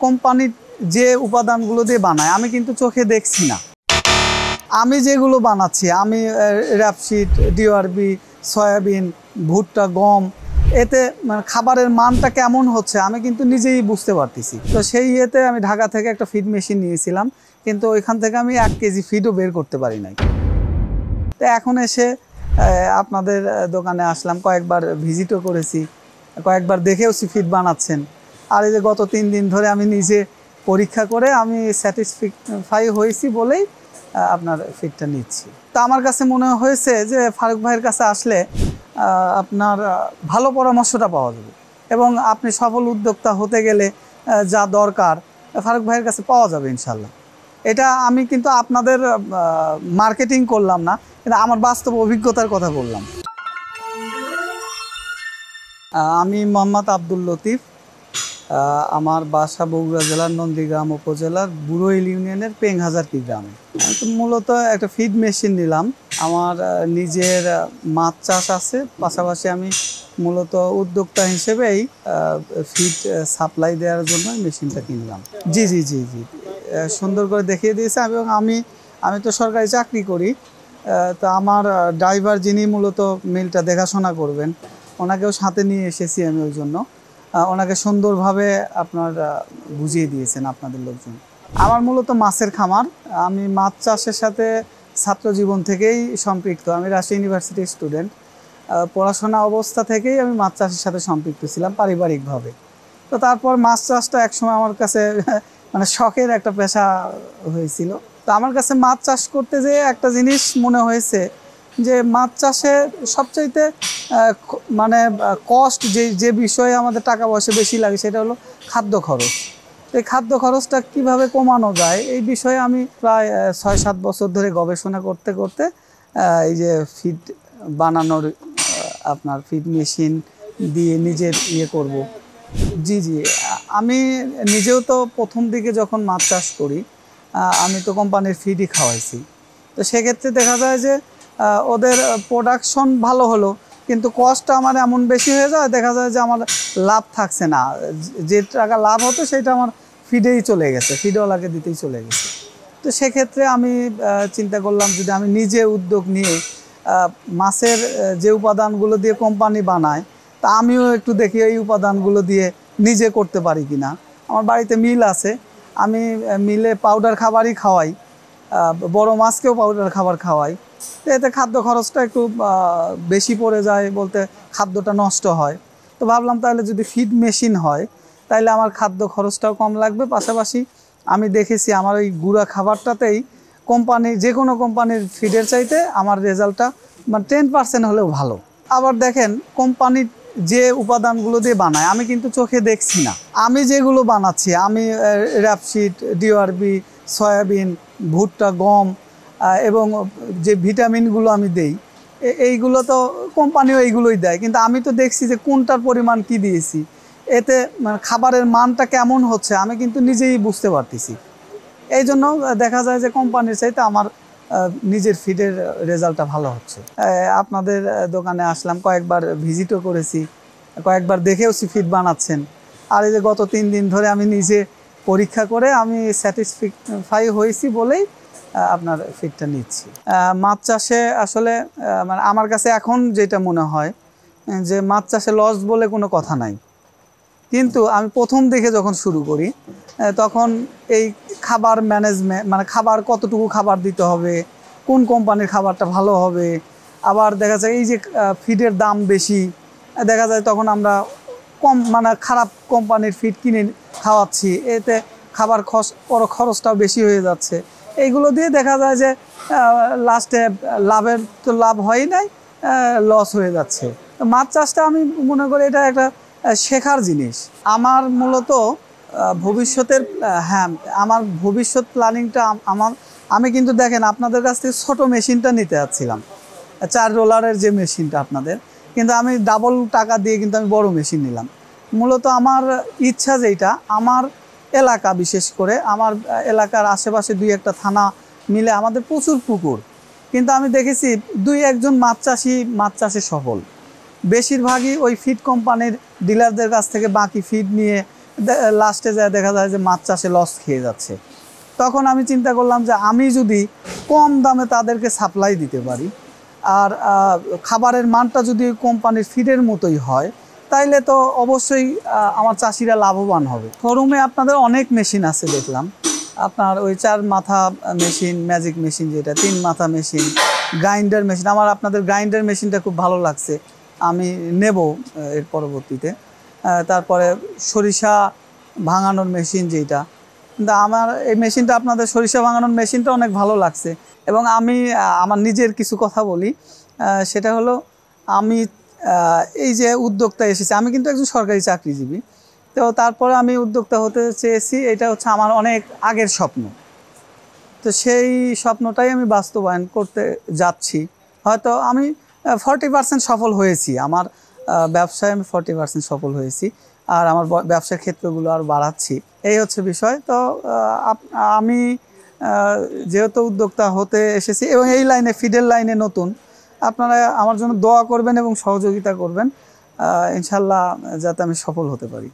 Company যে উপাদানগুলো দিয়ে বানায় আমি কিন্তু চোখে দেখছি না। আমি যেগুলো বানাচ্ছি, আমি র্যাপশিট, ডিওআরবি, সয়াবিন, ভুট্টা, গম, এতে মানে খাবারের মানটা কেমন হচ্ছে আমি কিন্তু নিজেই বুঝতে পারতেছি। তো সেই ইয়েতে আমি ঢাকা থেকে একটা ফিড মেশিন নিয়েছিলাম, কিন্তু ওইখান থেকে আমি 1 কেজি ফিডও বের করতে পারি নাই। তো এখন এসে আপনাদের দোকানে আসলাম, কয়েকবার ভিজিটও করেছি, কয়েকবার দেখেওছি ফিড বানাচ্ছেন। আর এই যে গত 3 দিন ধরে আমি নিজে পরীক্ষা করে আমি স্যাটিসফাই হয়েছি বলেই আপনার ফিডটা নিচ্ছি। তো আমার কাছে মনে হয়েছে যে ফারুক ভাইয়ের কাছে আসলে আপনার ভালো পরামর্শটা পাওয়া যাবে, এবং আপনি সফল উদ্যোক্তা হতে গেলে যা দরকার ফারুক ভাইয়ের কাছে পাওয়া যাবে ইনশাল্লাহ। এটা আমি কিন্তু আপনাদের মার্কেটিং করলাম না, কিন্তু আমার বাস্তব অভিজ্ঞতার কথা বললাম। আমি মোহাম্মদ আব্দুল লতিফ, আমার বাসা বগুড়া জেলার নন্দীগ্রাম উপজেলার বুড়োইল ইউনিয়নের পেংহাজারকি গ্রামে। মূলত একটা ফিড মেশিন নিলাম। আমার নিজের মাছ চাষ আছে, পাশাপাশি আমি মূলত উদ্যোক্তা হিসেবেই ফিড সাপ্লাই দেওয়ার জন্য মেশিনটা কিনলাম। জি জি জি জি সুন্দর করে দেখিয়ে দিয়েছে। এবং আমি তো সরকারি চাকরি করি, তো আমার ড্রাইভার যিনি মূলত মিলটা দেখাশোনা করবেন, ওনাকেও সাথে নিয়ে এসেছি আমি, ওই জন্য ওনাকে সুন্দরভাবে আপনার বুঝিয়ে দিয়েছেন আপনাদের লোকজন। আমার মূলত মাছের খামার, আমি মাছ চাষের সাথে ছাত্র জীবন থেকেই সম্পৃক্ত। আমি রাজশাহী ইউনিভার্সিটির স্টুডেন্ট, পড়াশোনা অবস্থা থেকেই আমি মাছ চাষের সাথে সম্পৃক্ত ছিলাম পারিবারিকভাবে। তো তারপর মাছ চাষটা একসময় আমার কাছে মানে শখের একটা পেশা হয়েছিল। তো আমার কাছে মাছ চাষ করতে যেয়ে একটা জিনিস মনে হয়েছে যে মাছ চাষে সবচাইতে মানে কস্ট যে বিষয়ে আমাদের টাকা পয়সা বেশি লাগে সেটা হলো খাদ্য খরচ। এই খাদ্য খরচটা কিভাবে কমানো যায় এই বিষয়ে আমি প্রায় 6-7 বছর ধরে গবেষণা করতে করতে এই যে ফিড বানানোর আপনার ফিড মেশিন দিয়ে নিজের করব। জি জি আমি নিজেও তো প্রথম দিকে যখন মাছ চাষ করি আমি তো কোম্পানির ফিডই খাওয়াইছি। তো সেক্ষেত্রে দেখা যায় যে ওদের প্রোডাকশন ভালো হলো, কিন্তু কস্টটা আমার এমন বেশি হয়ে যায়, দেখা যায় যে আমার লাভ থাকছে না। যে টাকা লাভ হতো সেটা আমার ফিডেই চলে গেছে, ফিডওয়ালাকে দিতেই চলে গেছে। তো সেক্ষেত্রে আমি চিন্তা করলাম যদি আমি নিজে উদ্যোগ নিয়ে মাছের যে উপাদানগুলো দিয়ে কোম্পানি বানায়, তা আমিও একটু দেখি এই উপাদানগুলো দিয়ে নিজে করতে পারি কিনা। আমার বাড়িতে মিল আছে, আমি মিলে পাউডার খাবারই খাওয়াই, বড় মাছকেও পাউডার খাবার খাওয়াই। তো এতে খাদ্য খরচটা একটু বেশি পড়ে যায়, বলতে খাদ্যটা নষ্ট হয়। তো ভাবলাম তাহলে যদি ফিড মেশিন হয় তাহলে আমার খাদ্য খরচটাও কম লাগবে, পাশাপাশি আমি দেখেছি আমার ওই গুঁড়া খাবারটাতেই যে কোনো কোম্পানির ফিডের চাইতে আমার রেজাল্টটা মানে 10% হলেও ভালো। আবার দেখেন কোম্পানির যে উপাদানগুলো দিয়ে বানায় আমি কিন্তু চোখে দেখছি না। আমি যেগুলো বানাচ্ছি, আমি র্যাপশিট, ডিওআরবি, সয়াবিন, ভুট্টা, গম এবং যে ভিটামিনগুলো আমি দেই এইগুলো তো কোম্পানিও এইগুলোই দেয়, কিন্তু আমি তো দেখছি যে কোনটার পরিমাণ কি দিয়েছি, এতে মানে খাবারের মানটা কেমন হচ্ছে আমি কিন্তু নিজেই বুঝতে পারতেছি। এই জন্য দেখা যায় যে কোম্পানির চাইতে আমার নিজের ফিডের রেজাল্টটা ভালো হচ্ছে। আপনাদের দোকানে আসলাম, কয়েকবার ভিজিটও করেছি, কয়েকবার দেখেওছি ফিড বানাচ্ছেন। আর এই যে গত 3 দিন ধরে আমি নিজে পরীক্ষা করে আমি স্যাটিসফাই হয়েছি বলেই আপনার ফিডটা নিচ্ছি। মাছ চাষে আসলে মানে আমার কাছে এখন যেটা মনে হয় যে মাছ চাষে লস বলে কোনো কথা নাই, কিন্তু আমি প্রথম দিকে যখন শুরু করি তখন এই খাবার ম্যানেজমেন্ট, মানে খাবার কতটুকু খাবার দিতে হবে, কোন কোম্পানির খাবারটা ভালো হবে, আবার দেখা যায় এই যে ফিডের দাম বেশি, দেখা যায় তখন আমরা মানে খারাপ কোম্পানির ফিড কিনে খাওয়াচ্ছি, এতে খাবার খরচটাও বেশি হয়ে যাচ্ছে। এইগুলো দিয়ে দেখা যায় যে লাস্টে লাভের তো লাভ হয়ই নাই, লস হয়ে যাচ্ছে। মাছ চাষটা আমি মনে করি এটা একটা শেখার জিনিস। আমার মূলত ভবিষ্যতের আমার ভবিষ্যৎ প্ল্যানিংটা আমি কিন্তু দেখেন আপনাদের কাছ থেকে ছোটো মেশিনটা নিতে যাচ্ছিলাম, 4 রোলারের যে মেশিনটা আপনাদের, কিন্তু আমি ডাবল টাকা দিয়ে কিন্তু আমি বড় মেশিন নিলাম। মূলত আমার ইচ্ছা যেটা, আমার এলাকা বিশেষ করে আমার এলাকার আশেপাশে 2-1টা থানা মিলে আমাদের প্রচুর পুকুর, কিন্তু আমি দেখেছি 2-1জন মাছ চাষে সফল। বেশিরভাগই ওই ফিড কোম্পানির ডিলারদের কাছ থেকে বাকি ফিড নিয়ে লাস্টে যা দেখা যায় যে মাছ চাষে লস খেয়ে যাচ্ছে। তখন আমি চিন্তা করলাম যে আমি যদি কম দামে তাদেরকে সাপ্লাই দিতে পারি, আর খাবারের মানটা যদি কোম্পানির ফিডের মতোই হয়, তাইলে তো অবশ্যই আমার চাষিরা লাভবান হবে। শোরুমে আপনাদের অনেক মেশিন আছে দেখলাম, আপনার ওই 4 মাথা মেশিন, ম্যাজিক মেশিন যেটা, 3 মাথা মেশিন, গ্রাইন্ডার মেশিন। আমার আপনাদের গ্রাইন্ডার মেশিনটা খুব ভালো লাগছে, আমি নেব এর পরবর্তীতে। তারপরে সরিষা ভাঙানোর মেশিন যেটা, কিন্তু আমার এই মেশিনটা, আপনাদের সরিষা ভাঙানোর মেশিনটা অনেক ভালো লাগছে। এবং আমি আমার নিজের কিছু কথা বলি, সেটা হলো আমি এই যে উদ্যোক্তা এসেছি, আমি কিন্তু একজন সরকারি চাকরিজীবী, তো তারপরে আমি উদ্যোক্তা হতে চেয়েছি। এটা হচ্ছে আমার অনেক আগের স্বপ্ন, তো সেই স্বপ্নটাই আমি বাস্তবায়ন করতে যাচ্ছি। হয়তো আমি 40% সফল হয়েছি, আমার ব্যবসায় আমি 40% সফল হয়েছি, আর আমার ব্যবসার ক্ষেত্রগুলো আর বাড়াচ্ছি। এই হচ্ছে বিষয়। তো আমি যেহেতু উদ্যোক্তা হতে এসেছি এবং এই লাইনে, ফিডের লাইনে নতুন, আপনারা আমার জন্য দোয়া করবেন এবং সহযোগিতা করবেন, ইনশাল্লাহ যাতে আমি সফল হতে পারি।